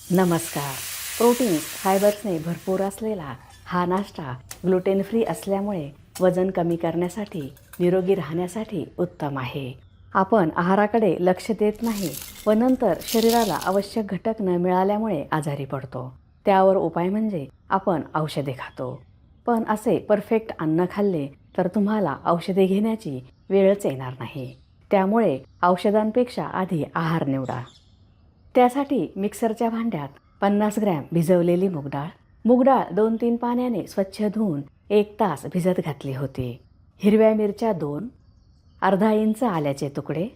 नमस्कार. प्रोटीन्स फायबर्सने भरपूर असलेला हा नाश्ता ग्लुटेन फ्री असल्यामुळे वजन कमी करण्यासाठी, निरोगी राहण्यासाठी उत्तम आहे. आपण आहाराकडे लक्ष देत नाही व नंतर शरीराला आवश्यक घटक न मिळाल्यामुळे आजारी पडतो. त्यावर उपाय म्हणजे आपण औषधे खातो. पण असे परफेक्ट अन्न खाल्ले तर तुम्हाला औषधे घेण्याची वेळच येणार नाही. त्यामुळे औषधांपेक्षा आधी आहार निवडा. त्यासाठी मिक्सरच्या भांड्यात 50 ग्रॅम भिजवलेली मूगडाळ 2-3 पाण्याने स्वच्छ धुवून 1 तास भिजत घातली होती. हिरव्या मिरच्या 2, अर्धा इंच आल्याचे तुकडे,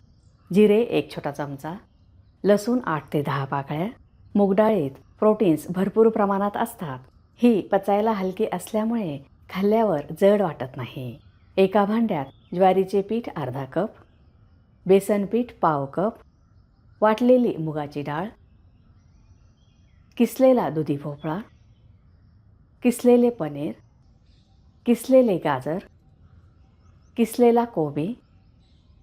जिरे 1 छोटा चमचा, लसूण 8 ते 10 पाकळ्या. मूगडाळीत प्रोटीन्स भरपूर प्रमाणात असतात. ही पचायला हलकी असल्यामुळे खाल्ल्यावर जड वाटत नाही. एका भांड्यात ज्वारीचे पीठ अर्धा कप, बेसन पीठ पाव कप, वाटलेली मुगाची डाळ, किसलेला दुधी भोपळा, किसलेले पनीर, किसलेले गाजर, किसलेला कोबी,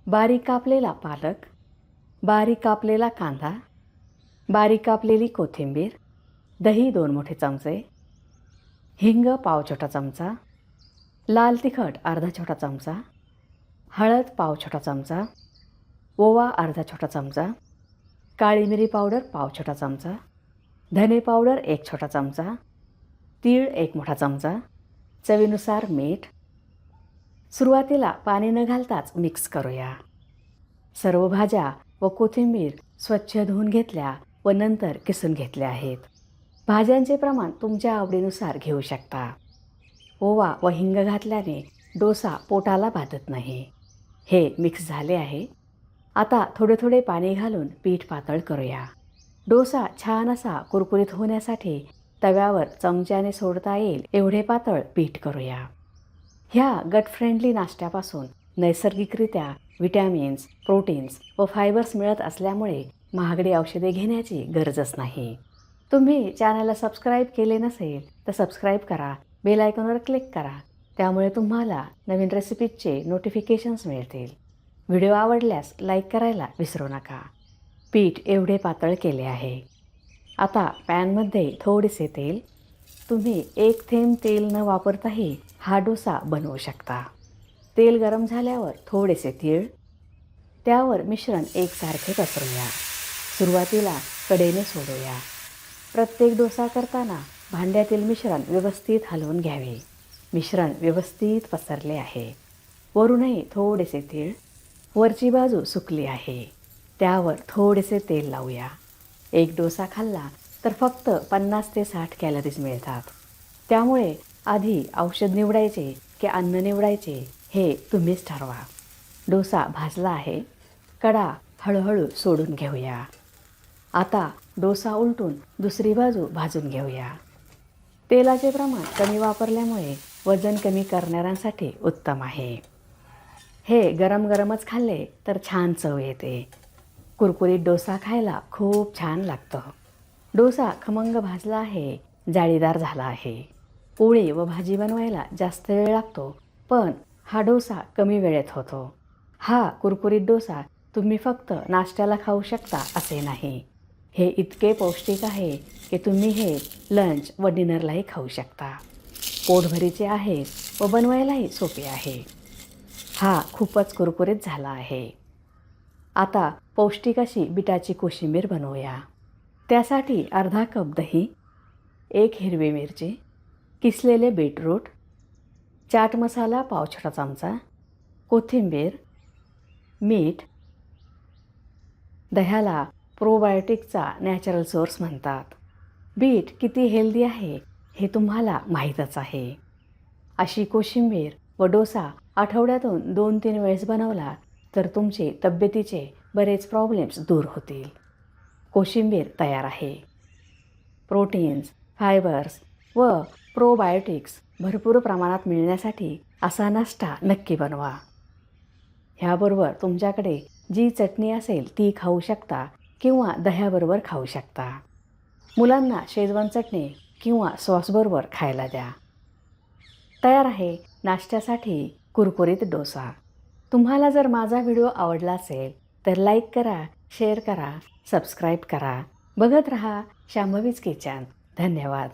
बारीक कापलेला पालक, बारीक कापलेला कांदा, बारीक कापलेली कोथिंबीर, दही 2 मोठे चमचे, हिंग पाव छोटा चमचा, लाल तिखट अर्धा छोटा चमचा, हळद पाव छोटा चमचा, ओवा अर्धा छोटा चमचा, काळी मिरी पावडर पाव छोटा चमचा, धने पावडर 1 छोटा चमचा, तीळ 1 मोठा चमचा, चवीनुसार मीठ. सुरुवातीला पाणी न घालताच मिक्स करूया. सर्व भाज्या व कोथिंबीर स्वच्छ धुवून घेतल्या व नंतर किसून घेतल्या आहेत. भाज्यांचे प्रमाण तुमच्या आवडीनुसार घेऊ शकता. ओवा व हिंग घातल्याने डोसा पोटाला बाधत नाही. हे मिक्स झाले आहे. आता थोडे थोडे पाणी घालून पीठ पातळ करूया. डोसा छान असा कुरकुरीत होण्यासाठी तव्यावर चमच्याने सोडता येईल एवढे पातळ पीठ करूया. ह्या गट फ्रेंडली नाश्त्यापासून नैसर्गिकरित्या विटॅमिन्स, प्रोटीन्स व फायबर्स मिळत असल्यामुळे महागडी औषधे घेण्याची गरजच नाही. तुम्ही चॅनलला सबस्क्राईब केले नसेल तर सबस्क्राईब करा, बेल आयकॉनवर क्लिक करा. त्यामुळे तुम्हाला नवीन रेसिपीजचे नोटिफिकेशन्स मिळतील. व्हिडिओ आवडल्यास लाईक करायला विसरू नका. पीठ एवढे पातळ केले आहे. आता पॅनमध्ये थोडेसे तेल, तुम्ही 1 थेंब तेल न वापरताही हा डोसा बनवू शकता. तेल गरम झाल्यावर थोडेसे तीळ, त्यावर मिश्रण एकसारखे पसरूया. सुरुवातीला कढईने सोडूया. प्रत्येक डोसा करताना भांड्यातील मिश्रण व्यवस्थित हलवून घ्यावे. मिश्रण व्यवस्थित पसरले आहे. वरूनही थोडेसे तीळ. वरची बाजू सुकली आहे. त्यावर थोडेसे तेल लावूया. एक डोसा खाल्ला तर फक्त 50 ते 60 कॅलरीज मिळतात. त्यामुळे आधी औषध निवडायचे की अन्न निवडायचे हे तुम्हीच ठरवा. डोसा भाजला आहे. कडा हळूहळू सोडून घेऊया. आता डोसा उलटून दुसरी बाजू भाजून घेऊया. तेलाचे प्रमाण कमी वापरल्यामुळे वजन कमी करणाऱ्यांसाठी उत्तम आहे. हे गरम गरमच खाल्ले तर छान चव येते. कुरकुरीत डोसा खायला खूप छान लागतं. डोसा खमंग भाजला आहे, जाळीदार झाला आहे. पोळी व भाजी बनवायला जास्त वेळ लागतो, पण हा डोसा कमी वेळेत होतो. हा कुरकुरीत डोसा तुम्ही फक्त नाश्त्याला खाऊ शकता असे नाही. हे इतके पौष्टिक आहे की तुम्ही हे लंच व डिनरलाही खाऊ शकता. पोटभरीचे आहे व बनवायलाही सोपे आहे. हा खूपच कुरकुरीत झाला आहे. आता पौष्टिक अशी बिटाची कोशिंबीर बनवूया. त्यासाठी अर्धा कप दही, 1 हिरवी मिरची, किसलेले बीटरूट, चाट मसाला पाव छोटा चमचा, कोथिंबीर, मीठ. दह्याला प्रोबायोटिकचा नॅचरल सोर्स म्हणतात. बीट किती हेल्दी आहे हे तुम्हाला माहीतच आहे. अशी कोशिंबीर व डोसा आठवड्यातून 2-3 वेळेस बनवला तर तुमचे तब्येतीचे बरेच प्रॉब्लेम्स दूर होतील. कोशिंबीर तयार आहे. प्रोटीन्स, फायबर्स व प्रोबायोटिक्स भरपूर प्रमाणात मिळण्यासाठी असा नाश्ता नक्की बनवा. ह्याबरोबर तुमच्याकडे जी चटणी असेल ती खाऊ शकता किंवा दह्याबरोबर खाऊ शकता. मुलांना शेजवान चटणी किंवा सॉसबरोबर खायला द्या. तयार आहे नाश्त्यासाठी कुरकुरीत डोसा. तुम्हाला जर माझा व्हिडिओ आवडला असेल तर लाईक करा, शेअर करा, सबस्क्राईब करा. बघत रहा शांभवीज किचन. धन्यवाद.